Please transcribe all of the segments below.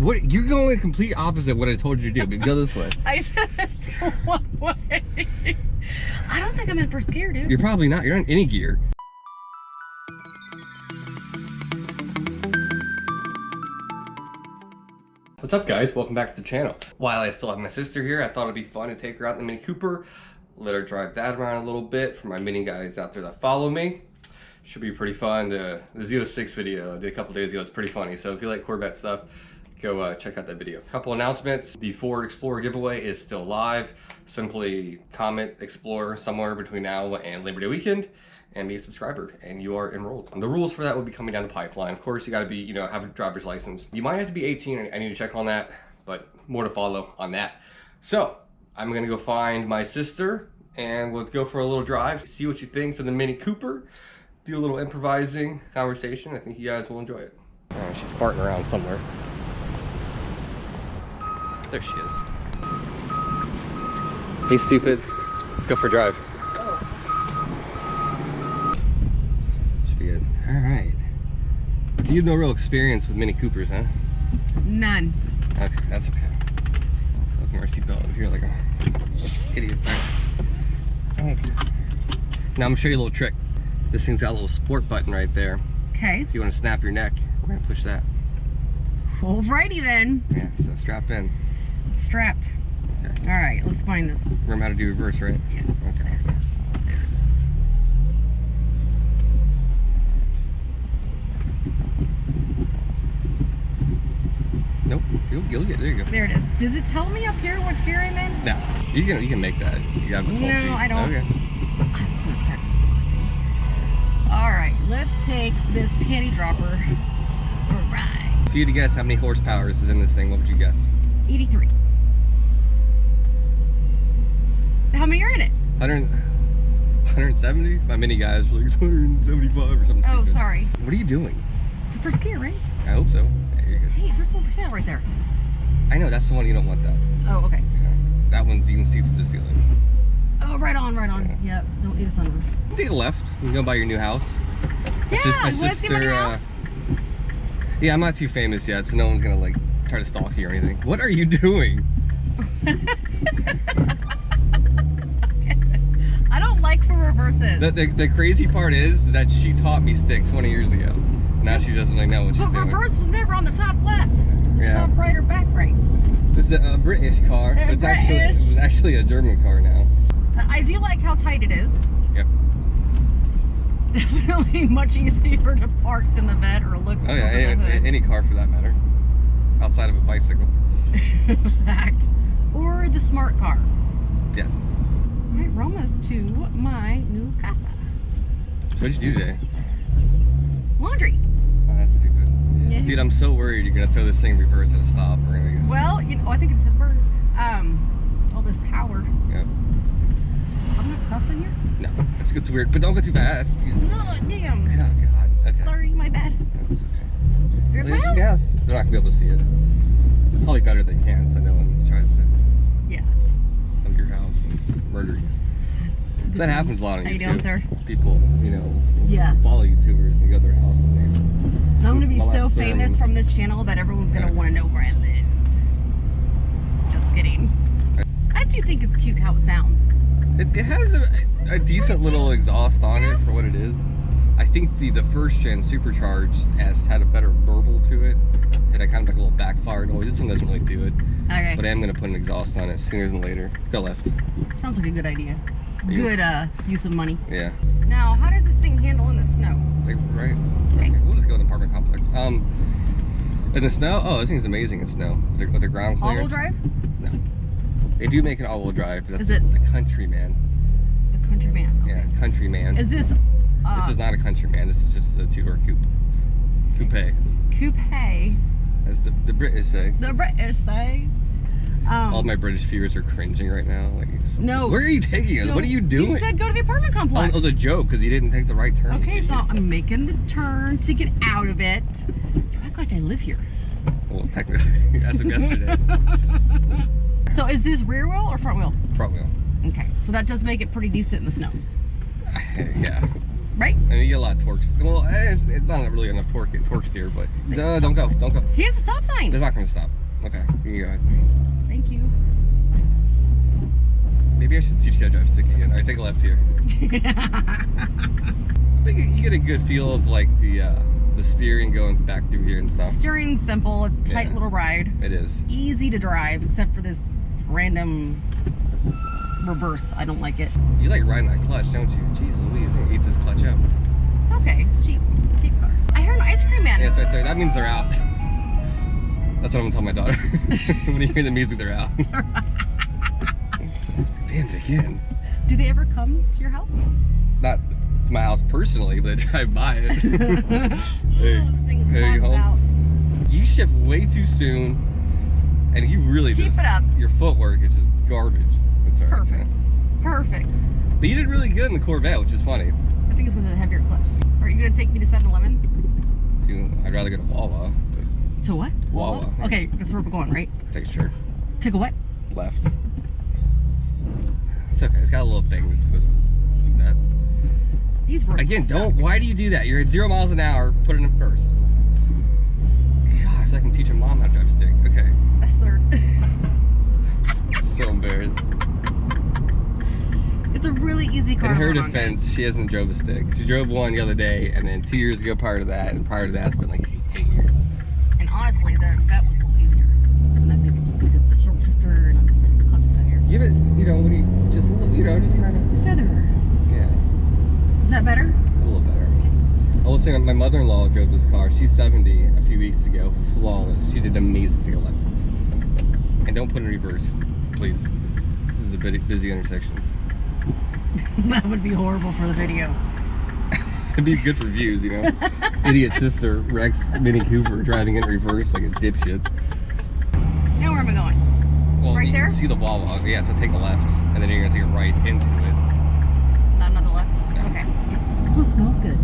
What? You're going the complete opposite of what I told you to do. Go this way. I said it's one way. I don't think I'm in first gear, dude. You're probably not. You're in any gear. What's up, guys? Welcome back to the channel. While I still have my sister here, I thought it'd be fun to take her out in the Mini Cooper, let her drive that around a little bit for my mini guys out there that follow me. Should be pretty fun. The Z06 video I did a couple days ago. It's pretty funny. So if you like Corvette stuff, go check out that video. Couple announcements. The Ford Explorer giveaway is still live. Simply comment Explorer somewhere between now and Labor Day weekend and be a subscriber, and you are enrolled. The rules for that will be coming down the pipeline. Of course, you gotta be, have a driver's license. You might have to be 18, I need to check on that, but more to follow on that. So, I'm gonna go find my sister, and we'll go for a little drive, see what she thinks of the Mini Cooper, do a little improvising conversation. I think you guys will enjoy it. Oh, she's farting around somewhere. There she is. Hey, stupid. Let's go for a drive. Good. All right. So you have no real experience with Mini Coopers, huh? None. Okay, that's okay. Look, our seatbelt over here like a idiot. Okay. Now I'm gonna show you a little trick. This thing's got a little sport button right there. Okay. If you want to snap your neck, we're gonna push that. Alrighty then. Yeah. So strap in. Strapped. Okay. All right. Let's find this. Remember how to do reverse, right? Yeah. Okay. There it is. There it is. Nope. You'll get. There you go. There it is. Does it tell me up here which gear I'm in? No. You can make that. You got the 12 feet. No, I don't. Okay. I just want to practice reversing. All right. Let's take this panty dropper for a ride. If you had to guess how many horsepower is in this thing, what would you guess? 83. How many are in it? 170? My mini guys were like 175 or something. Oh, stupid. sorry. What are you doing? It's the first gear, right? I hope so. There you go. Hey, there's one for sale right there. I know, that's the one you don't want, though. Oh, okay. Yeah. That one's you can see through the ceiling. Oh, right on, right on. Yeah. Yep. Don't need a sunroof. Take a left. You can go by your new house. Yeah, It's just my you want to see my new house? Yeah, I'm not too famous yet, so no one's gonna like try to stalk you or anything. What are you doing? I don't like for reverses. The crazy part is that she taught me stick 20 years ago. Now she doesn't really know what she's But doing. reverse was never on the top left. It was top right or back right. This is a British car. But it's actually a German car now. I do like how tight it is. Yep. It's definitely much easier to park than the vet or look Oh yeah, over the hood. any car for that matter. Outside of a bicycle. Fact. Or the smart car. Yes. All right, we're almost to my new casa. So what'd you do today? Laundry. Oh, that's stupid. Yeah. Dude, I'm so worried you're gonna throw this thing in reverse at a stop or anything. Well, I think it said bird. All this powered. Yep. I'm not stop sign here? No, it's weird, but don't go too fast. Oh, damn. Oh god. Okay. Sorry, my bad. That's okay. There's my house. Yes. They're not gonna be able to see it. Probably better they can, so no one tries to Yeah. come to your house and murder you. That happens a lot on YouTube. How you doing, sir? People, Yeah. follow YouTubers and they go to their house and they And I'm gonna be so molest them. famous from this channel that everyone's gonna want to know where I live. Just kidding. I do think it's cute how it sounds. It has a decent little exhaust on it for what it is. I think the first gen supercharged had a better burble to it. It had kind of like a little backfire noise. This one doesn't really do it. Okay. But I am going to put an exhaust on it sooner than later. Go left. Sounds like a good idea. Good use of money. Yeah. Now, how does this thing handle in the snow? Like, right? Okay. We'll just go in the apartment complex. In the snow? Oh, this thing's amazing in snow. With the ground clearance. All-wheel drive? No. They do make an all-wheel drive. But that's Is it the Countryman? the Countryman? Okay. Yeah, Countryman. Is this? This is not a Countryman. This is just a two-door coupe. Coupe. Coupe? As the British say. The British say. All my British viewers are cringing right now. Like, No. Where are you taking us? What are you doing? You said go to the apartment Oh, complex. it was a joke because you didn't take the right turn. Okay, so I'm making the turn to get out of it. You act like I live here. Well, technically, as of yesterday. So is this rear wheel or front wheel? Front wheel. Okay, so that does make it pretty decent in the snow. Yeah. Right? I mean, you get a lot of torque. Well, it's not really enough torque steer, but don't go. He has a stop sign. They're not going to stop. Okay, you can go ahead. Thank you. Maybe I should teach you how to drive stick again. All right, take a left here. But you get a good feel of like the steering going back through here and stuff. Steering's simple. It's a tight little ride. It is. Easy to drive, except for this random reverse. I don't like it. You like riding that clutch, don't you? Jeez Louise, I'm gonna eat this clutch up. It's okay. It's cheap. Cheap car. I heard an ice cream man. Yeah, it's right there. That means they're out. That's what I'm gonna tell my daughter. When you hear the music, they're out. Damn it again. Do they ever come to your house? Not to my house personally, but they drive by it. Hey, hey, you home? Out. You shift way too soon, and you really keep it up. Your footwork is just garbage. It's all right. Perfect. Perfect. But you did really good in the Corvette, which is funny. I think it's because of the heavier clutch. Are you gonna take me to 7-Eleven? Dude, I'd rather go to Wawa. But To what? Wawa. Okay, that's where we're going, right? take a shirt. Take a what? Left. It's okay. It's got a little thing that's supposed to do that. These roads Again, suck. why do you do that? You're at 0 miles an hour, put it in first. Gosh, I can teach a mom how to drive a stick. Okay. That's third. So embarrassed. It's a really easy car. In her to run on, defense, guys. she hasn't drove a stick. She drove one the other day, and then 2 years ago prior to that, and prior to that, it's been like 8 years. And honestly, the Vet was a little easier. And I think it's just because of the short shifter and the clutch is heavier. Give it, when you just, just kind of. Feather. Yeah. Is that better? A little better. I will say my mother-in-law drove this car. She's 70 a few weeks ago. Flawless. She did amazing to go left. And don't put in reverse, please. This is a busy intersection. That would be horrible for the video. It'd be good for views, Idiot sister Rex Mini Cooper driving in reverse like a dipshit. Now where am I going? Well, Right you there? can see the Wawa. Yeah, so take a left, and then you're gonna take a right into it. Not another left? No. Okay. Oh, it smells good.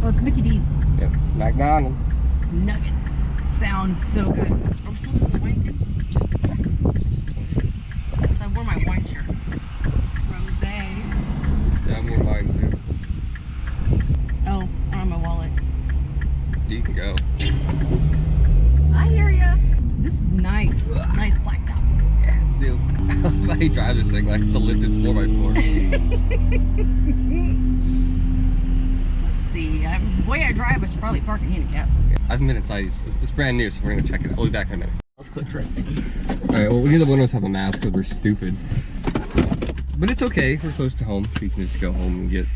Oh, it's Mickey D's. Yep, McDonald's. Nuggets. Sounds so good. Are we still doing the wine thing? Because I wore my wine shirt. Rosé. Yeah, I'm wearing mine too. Oh, I don't have my wallet. You can go. I hear ya. This is nice. Nice flat top. Yeah, let's do. How you drive this thing like it's a lifted 4x4. Let's see. The way I drive, I should probably park in handicap. Yeah, I haven't been inside. It's brand new, so we're gonna check it out. We'll be back in a minute. Let's quick trip. Alright, well, neither one of us have a mask because we're stupid. But it's okay. We're close to home, so you can just go home and get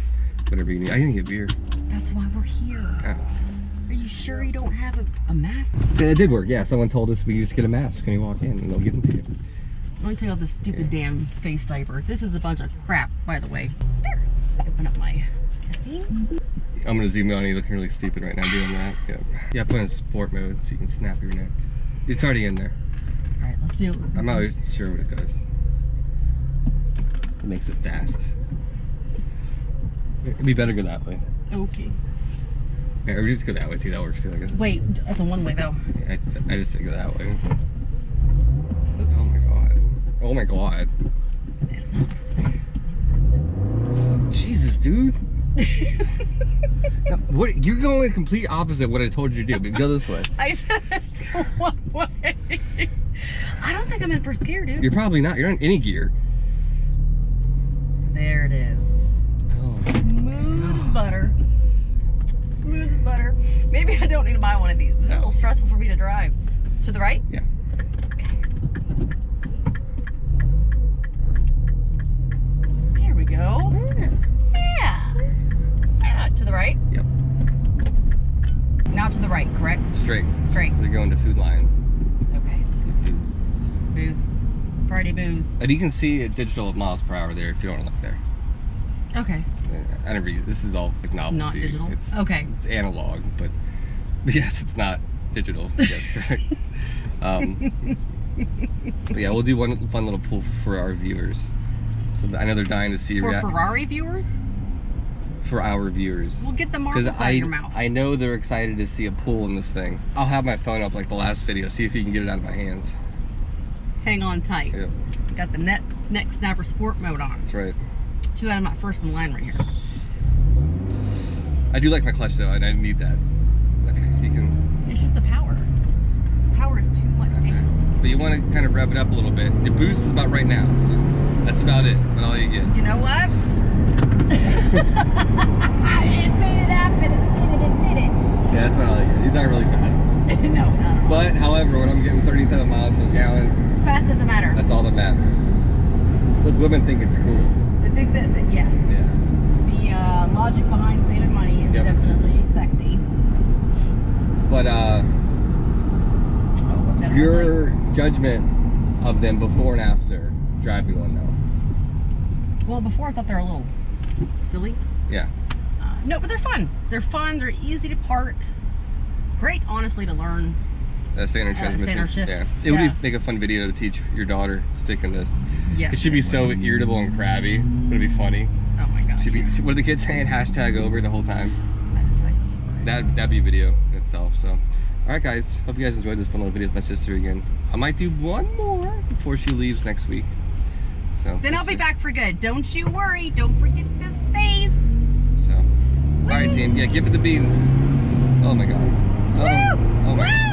whatever you need. I didn't get beer. That's why we're here. Oh. Are you sure you don't have a mask? Yeah, it did work. Yeah, someone told us we just get a mask when you walk in, and they'll give them to you. Let me take out this stupid damn face diaper. This is a bunch of crap, by the way. There. Open up my caffeine. I'm gonna zoom in on you looking really stupid right now doing that. Yeah, put it in sport mode so you can snap your neck. It's already in there. All right, let's do it. I'm not sure what it does. It makes it fast. It'd be better to go that way. Okay. Yeah, or just go that way too. That works too, I guess. Wait, that's a one-way though. I just say go that way. Oops. Oh my god. Oh my god. It's not. Jesus, dude. No, what? You're going the complete opposite of what I told you to do. But go this way. I said let's go one way. I don't think I'm in first gear, dude. You're probably not. You're in any gear. There it is. Oh. Smooth as butter. Smooth as butter. Maybe I don't need to buy one of these. This is a little stressful for me to drive. To the right? Yeah. There we go. Yeah. Yeah. To the right? Yep. Now to the right, correct? Straight. Straight. They're going to Food Lion. Okay. Booze. Friday booze. And you can see a digital miles per hour there if you don't want to look there. Okay. I never use this is all like novelty. Not digital? It's, Okay. It's analog, but yes, it's not digital. Yes, correct. But yeah, we'll do one fun little pool for our viewers. So I know they're dying to see For Ferrari viewers? For our viewers. We'll get the marbles out of your mouth. I know they're excited to see a pool in this thing. I'll have my phone up like the last video, see if you can get it out of my hands. Hang on tight. Yep. Got the neck snapper sport mode on. That's right. Too bad I'm not first in line right here. I do like my clutch though, and I need that. Okay, you can. It's just the power. Power is too much to handle. But you want to kind of rev it up a little bit. Your boost is about right now, so that's about it. That's all you get. You know what? It made it happen. It did it. Yeah, that's about all you get. These aren't really fast. No, no. But, however, when I'm getting 37 miles per gallon, Fast doesn't matter. that's all that matters. Those women think it's cool. I think that yeah. Yeah. The logic behind saving money is Yep. definitely sexy. But, That your judgment of them before and after driving one, though. Well, before I thought they were a little silly. Yeah. No, but they're fun. They're fun. They're easy to park. Great, honestly, to learn. Standard transmission. Standard shift. Yeah. It would make a fun video to teach your daughter sticking this. Yes. It should be so irritable and crabby. Would it be funny? Oh my god. What are the kids saying? Hashtag over the whole time. That'd be a video in itself. So, all right, guys. Hope you guys enjoyed this fun little video with my sister again. I might do one more before she leaves next week. So. Then I'll be back for good. Don't you worry. Don't forget this face. So, all right, team. Yeah, give it the beans. Oh my god. Oh, Woo! oh my. Woo!